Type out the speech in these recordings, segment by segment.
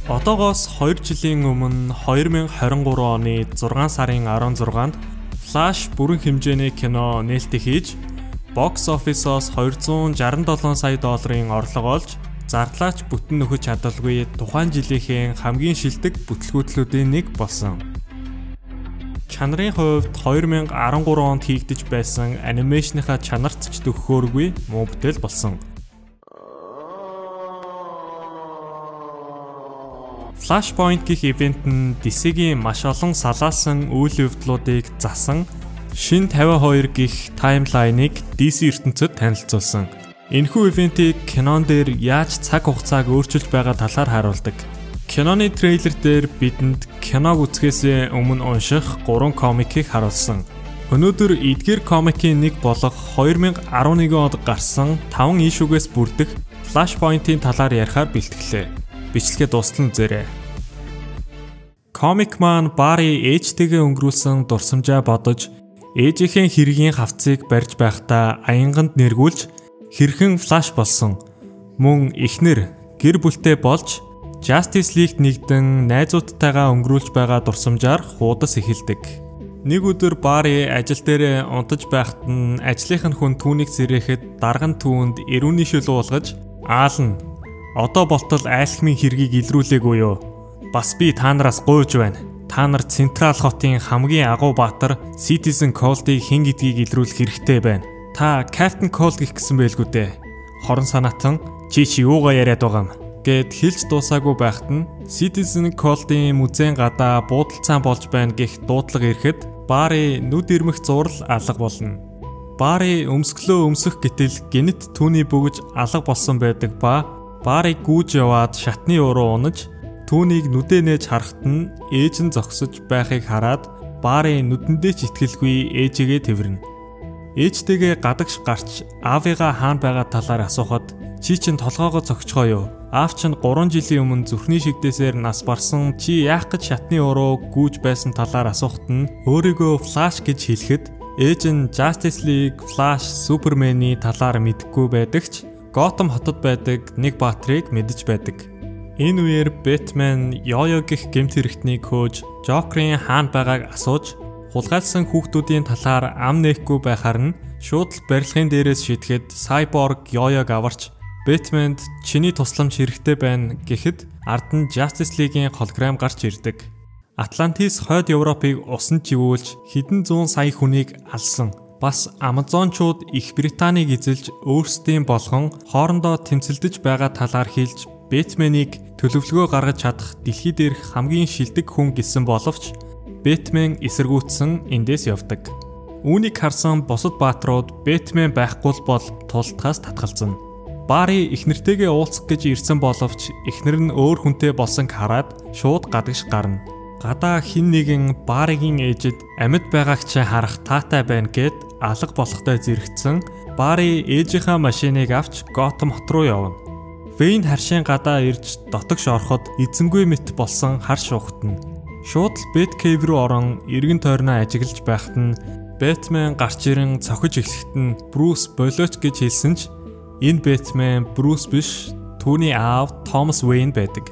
Одоогоос 2 жилийн өмнө 2023 оны 6 сарын 16-нд Flash бүрэн хэмжээний кино нээлттэй хийж бокс оффисоос 267 сая долларын орлого олж зардлаач бүтэн нөхөж чадалгүй тухайн жилийнхээ хамгийн шилдэг бүтлгүүтлүүдийн нэг болсон. Чанарын хувьд 2013 онд хийгдэж байсан анимашныхаа чанарт ч төгөхөөргүй муу бүтээл болсон. Flashpoint гэх ивент нь DC-гийн маш олон салаасан үйл явдлуудыг засан шин 52 гэх таймлайныг DC ертөнцөд танилцуулсан. Энэхүү ивентийг кинон дээр яаж цаг хугацааг өөрчилж байгаа талаар харуулдаг. Киноны трейлер дээр бидэнд киног үзэхээс өмнө унших 3 комикийг харуулсан. Өнөөдөр эдгээр комикийн нэг болох 2011 онд гарсан 5 ишүүгээс бүрдэх Flashpoint-ийн талаар ярихаар бэлтгэлээ. Бичлэгээ дуустал үзээрэй. Комик маань Барри ээжтэйгээ өнгөрүүлсэн дурсамжаа бодож ээжийнхээ хэргийн хавцыг барьж байхдаа аянганд нэргүүлж хэрхэн Flash болсон. Мөн эхнэр гэр бүлтэй болж Justice League нэгдэн найзуудтайгаа өнгөрүүлж байгаа дурсамжаар хуудас эхэлдэг. Нэг өдөр Барри ажил дээр унтаж байхад нь ажлынх нь хүн түүнийг сэрээхэд дарга нь түүнд эрүүний шил уулгаж аална. Одоо болтол айлхмын хэргийг илрүүлээгүй юу? Бас би та нараас гуйж байна. Та нар Централ хотын хамгийн агуу баатар Citizen Cold-ыг хэн гэдгийг илрүүлэх хэрэгтэй байна. Та Captain Cold гэх гэсэн байлгүй дээ. Хорон санаатан чи юугаа яриад байгаа юм гэд хэлж дуусаагүй байхад нь Citizen Cold-ийн музейн гадаа буудалцаан болж байна гэх дуудлага ирэхэд Барри нүд ирмэх зурал алга болно. Барри өмсгөлөө өмсөх гэтэл гэнэт түүний бөгж алга болсон байдаг ба Барриг гүйж яваад шатны уруу унаж түүнийг нүдээ нээж харахад нь ээж нь зогсож байхыг хараад Барри нүдэндээ ч итгэлгүй ээжигээ тэвэрнэ. Ээжтэйгээ гадагш гарч аавыгаа хаана байгаа талаар асуухад чи чин толгоогоо зогчгоо юу? Аав чинь 3 жилийн өмнө зүрхний шигдээсээр нас барсан чи яах гэж шатны уруу гүйж байсан талаар асуухад нь өөрийгөө Flash гэж хэлэхэд ээж нь Justice League, Flash, Superman-ийн талаар мэдэхгүй байдаг ч Готэм хотод байдаг нэг баатрыг мэдэж байдаг. Энэ үеэр Бэтмен Йо-Йо гэх гэмт хэрэгтнийг хөөж Жокерийн хаана байгааг асууж хулгайлсан хүүхдүүдийн талаар ам нээхгүй байхаар нь шууд л барилгын дээрээс шидэхэд Cyborg Йо-Йог аварч Бэтменд чиний тусламж хэрэгтэй байна гэхэд ард нь Justice League-ийн холограм гарч ирдэг. Атлантис хойд Европыг усанд живүүлж хэдэн зуун сая хүнийг алсан. Бас Амазончууд Их Британийг эзэлж өөрсдийн болгон хоорондоо тэмцэлдэж байгаа талаар хэлж Бэтменийг төлөвлөгөө гаргаж чадах дэлхий дээрх хамгийн шилдэг хүн гэсэн боловч Бэтмен эсэргүүцсэн эндээс явдаг. Үүнийг харсан бусад баатрууд Бэтмен байхгүй бол тултгаас татгалзана. Барри эхнэртэйгээ уулзах гэж ирсэн боловч эхнэр нь өөр хүнтэй болсон хараад шууд гадагш гарна. Гадаа хин нэгэн Барригийн ээжэд амьд байгааг чи харах таатай байна гэд алга болохтой зэрэгцэн Барри ээжийнхээ машиныг авч Готэм хот руу явна. Вэйн харшийн гадаа ирж дотогш ороход эзэнгүй мэт болсон хар шуухтна. Шууд л Бэткейв рүү орон эргэн тойрноо ажиглаж байхад нь Бэтмен гарч ирэн цохиж эхлэхэд нь Брюс болооч гэж хэлсэн ч энэ Бэтмен Брюс биш түүний аав Томас Вэйн байдаг.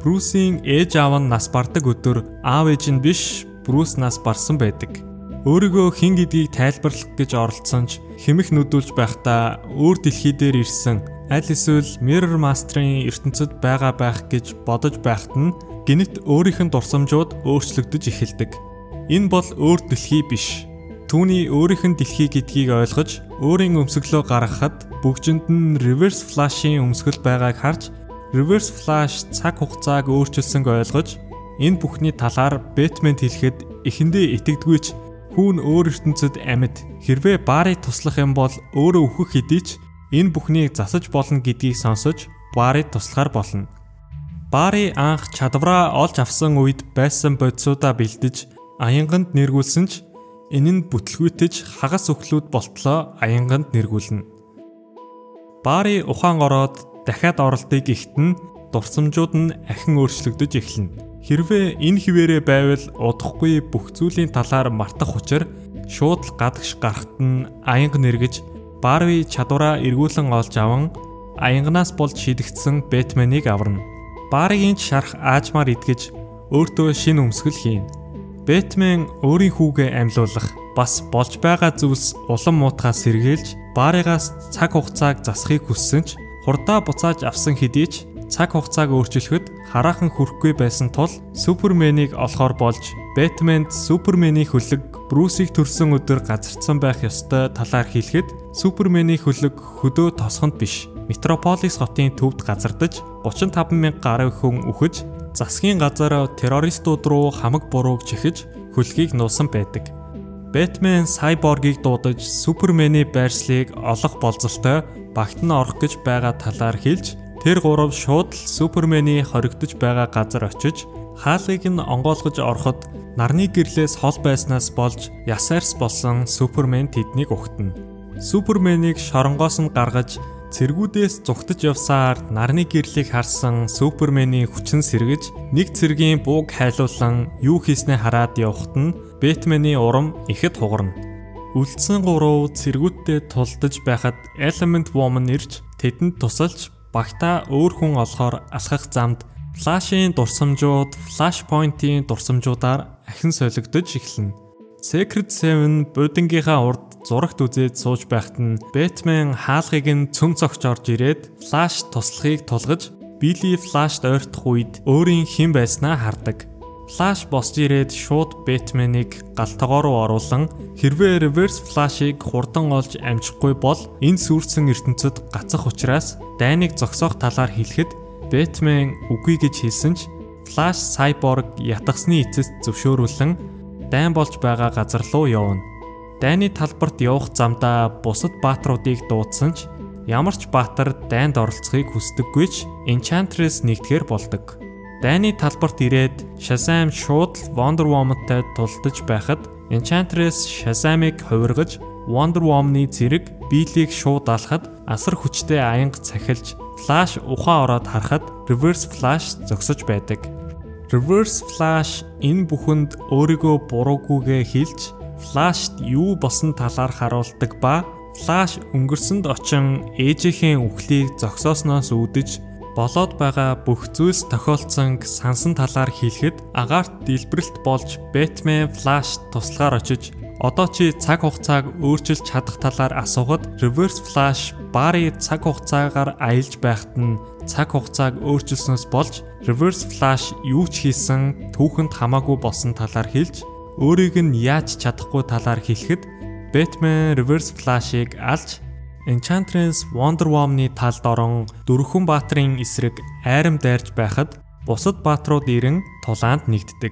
Брюсийн ээж аав нь нас бардаг өдөр аав ээж нь биш Брюс нас барсан байдаг. Өөрийгөө хэн гэдгийг тайлбарлах гэж оролцсон ч хэмэх нүдүүлж байхдаа өөр дэлхий дээр ирсэн аль эсвэл Mirror Master-ын ертөнцид байгаа байх гэж бодож байхад нь гэнэт өөрийнх нь дурсамжууд өөрчлөгдөж эхэлдэг. Энэ бол өөр дэлхий биш. Түүний өөрийнх нь дэлхий гэдгийг ойлгож өөрийн өмсгөлөө гаргахад бүгжинд нь Reverse Flash-ийн өмсгөл байгааг харж Reverse Flash цаг хугацааг өөрчилсөнг ойлгож энэ бүхний талаар Бэтменд хэлэхэд эхэндээ итгэдэггүй ч хүүн өөр ертөнцид амьд хэрвээ Барри туслах юм бол өөрөө өөхөх хэдий ч энэ бүхнийг засаж болно гэдгийг сонсож Баррид туслахаар болно. Барри анх чадвараа олж авсан үед байсан бодисуудаа бэлдэж аянганд нэргүүлсэн ч энэ нь бүтлгүүтэж хагас өхлүүд болтлоо аянганд нэргүүлнэ. Барри ухаан ороод дахиад оролтыг ихтэн дурсамжууд нь ахин өөрчлөгдөж эхэлнэ. Хэрвээ энэ хിവэрэ байвал удахгүй бүх зүйлийн талаар мартах учраа шууд л гадагш гарахт нь аянга нэргэж Барри чадвараа эргүүлэн олж аван аянганаас болж шидэгдсэн Бэтменийг аварна. Баригийн шарх аажмаар идгэж өөртөө шинэ өмсгөл хийн. Бэтмен өөрийн хүүгээ амьлуулах бас болж байгаа зүйлс улам муутахаас сэргийлж Баригаас цаг хугацааг засахыг хүссэн ч хурдаа буцааж авсан хэдий ч цаг хугацааг өөрчлөхөд хараахан хүрэхгүй байсан тул Суперменийг олохоор болж Бэтменд Супермений хөлөг Брюсийг төрсөн өдөр газардсан байх ёстой талаар хэлэхэд Супермений хөлөг хөдөө тосгонд биш Метрополис хотын төвд газардаж 35,000 гаруй хүн үхэж засгийн газар террористууд руу хамаг бурууг чихэж хөлгийг нуусан байдаг. Бэтмен Сайборгийг дуудаж Супермений байршлыг олох болзолтой багт нь орох гэж байгаа талаар хэлж тэр гурав шууд л Супермений хоригдож байгаа газар очиж хаалгыг нь онгойлгож ороход нарны гэрлээс хол байснаас болж ясаарс болсон Супермен тэднийг угтана. Суперменийг шоронгоос нь гаргаж цэргүүдээс зүгтэж явсаар нарны гэрлийг харсан Супермений хүчин сэргэж нэг цэргийн бууг хайлуулан юу хийснээ хараад явахад нь Бэтмений урам ихэд хугарна. Үлдсэн гурав цэргүүдтэй тулдаж байхад Element Woman ирж тэдэнд тусалж багтаа өөр хүн олохоор алхах замд Flash-ийн дурсамжууд Flashpoint-ийн дурсамжуудаар ахин солигдож эхэлнэ. Secret 7 будингийнхаа урд зурагт үзээд сууж байхад нь Бэтмен хаалгыг нь цөм цогч орж ирээд Flash туслахыг тулгаж Billy Flash-д ойртох үед өөрийн хэн байснаа хардаг. Flash босч ирээд шууд Бэтменийг галтгоо руу оруулан хэрвээ Reverse Flash-ыг хурдан олж амжихгүй бол энэ сүрсэн ертөнцид гацах учраас дайныг зогсоох талаар хэлэхэд Бэтмен үгүй гэж хэлсэн ч Flash Cyborg ятгсны эцэст зөвшөөрүүлэн дайн болж байгаа газар руу явна. Дайны талбарт явах замдаа бусад баатруудыг дуудсан ч ямар ч баатар дайнд оролцохыг хүсдэггүй ч Enchantress нэгтгэр болдог. Дайны талбарт ирээд Shazam шууд Wonder Woman-тай тулдаж байхад Enchantress Shazam-ыг хувиргаж Wonder Woman-ы зэрэг биелийг шууд алхад асар хүчтэй аянга цахилж Flash ухаан ороод харахад Reverse Flash зогсож байдаг. Reverse Flash энэ бүхэнд өөрийгөө буруугүйгээ хэлж Flash-д юу босон талаар харуулдаг ба Flash өнгөрсөнд очин ээжийнхээ үхлийг зогсоосноос үүдэж болоод байгаа бүх зүйлс тохиолдсон сансан талаар хэлэхэд агаарт дэлбэрэлт болж Batman Flash туслагаар очиж одоо чи цаг хугацааг өөрчилж чадах талаар асуухад Reverse Flash Barry цаг хугацаагаар аялж байхад нь цаг хугацааг өөрчилснөөс болж Reverse Flash юу ч хийсэн түүхэнд хамаагүй болсон талаар хэлж өөрийг нь яаж чадахгүй талаар хэлэхэд Batman Reverse Flash-ыг алж Enchantress Wonder Woman-ы талд орон дөрвөн баатрын эсрэг айрам дайрж байхад бусад баатрууд ирэн тулаанд нэгддэг.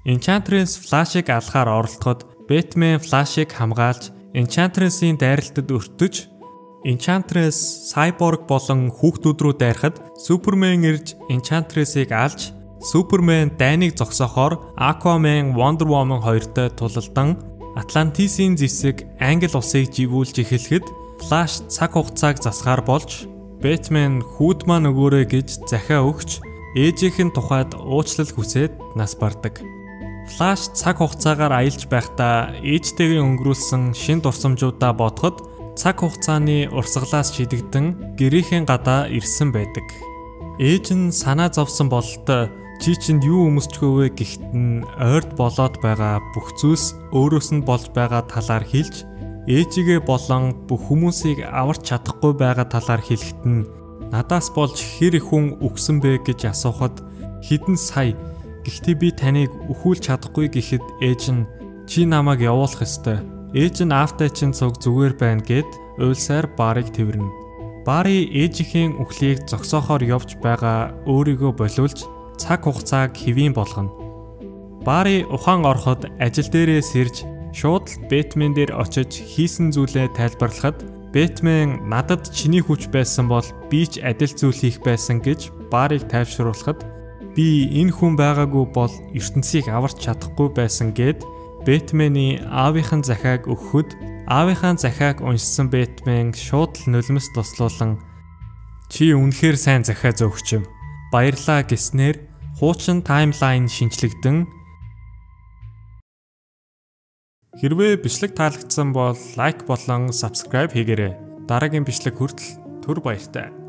Enchantress Flash-ыг алхаар оролдоход Batman Flash-ыг хамгаалж Enchantress-ийн дайралтад өртөж Enchantress Cyborg болон хүүхдүүд рүү дайрахад Superman ирж Enchantress-ыг алж Superman дайныг зогсоохоор Aquaman Wonder Woman хоёртой тулалдан Atlantis-ийн зэвсэг англи усыг живүүлж эхлэхэд Flash цаг хугацааг засгаар болж Batman хүүд маань өгөөрэй гэж захиа өгч ээжийнхэн тухайд уучлал хүсээд нас бардаг. Flash цаг хугацаагаар аялж байхдаа ээжтэйгээ өнгөрүүлсэн шин дурсамжуудаа бодоход цаг хугацааны урсгалаас шидэгдэн гэрээхэн гадаа ирсэн байдаг. Ээж нь санаа зовсон бололтой чи чинд юу өмсчихвэ гэхэд нь ойрд болоод байгаа бүх зүйлс өөрөөс нь болж байгаа талаар хэлж ээжигээ болон бүх хүмүүсийг аварч чадахгүй байгаа талаар хэлэхэд нь надаас болж хэр их хүн өгсөн бэ гэж асуухад хэдэн сая гэхдээ би таныг өхүүлж чадахгүй гэхэд ээж нь чи намайг явуулах ёстой. Ээж нь аавтай чинь цуг зүгээр байна гэд уйлсаар Барыг тэрвэрнэ. Бари ээжийнхээ үхлийг зогсоохоор явж байгаа өөрийгөө болиулж цаг хугацааг хэвийн болгоно. Бари ухаан ороход ажил дээрээ сэрж шууд л Бэтмен дээр очиж хийсэн зүйлээ тайлбарлахад Бэтмен надад чиний хүч байсан бол би ч адил зүйл хийх байсан гэж Барыг тайвшруулахад би энэ хүн байгаагүй бол ертөнцийг аварч чадахгүй байсан гэд Бэтмений аавынхаа захиаг өгөхөд аавынхаа захиаг уншсан Бэтмен шууд л нулимс туслуулан чи үнэхээр сайн захиа зөөгч юм. Баярлаа гэснээр хуучин таймлайн шинжлэгдэн хэрвээ бичлэг таалагдсан бол лайк болон subscribe хийгээрэй. Дараагийн бичлэг хүртэл түр баяртай.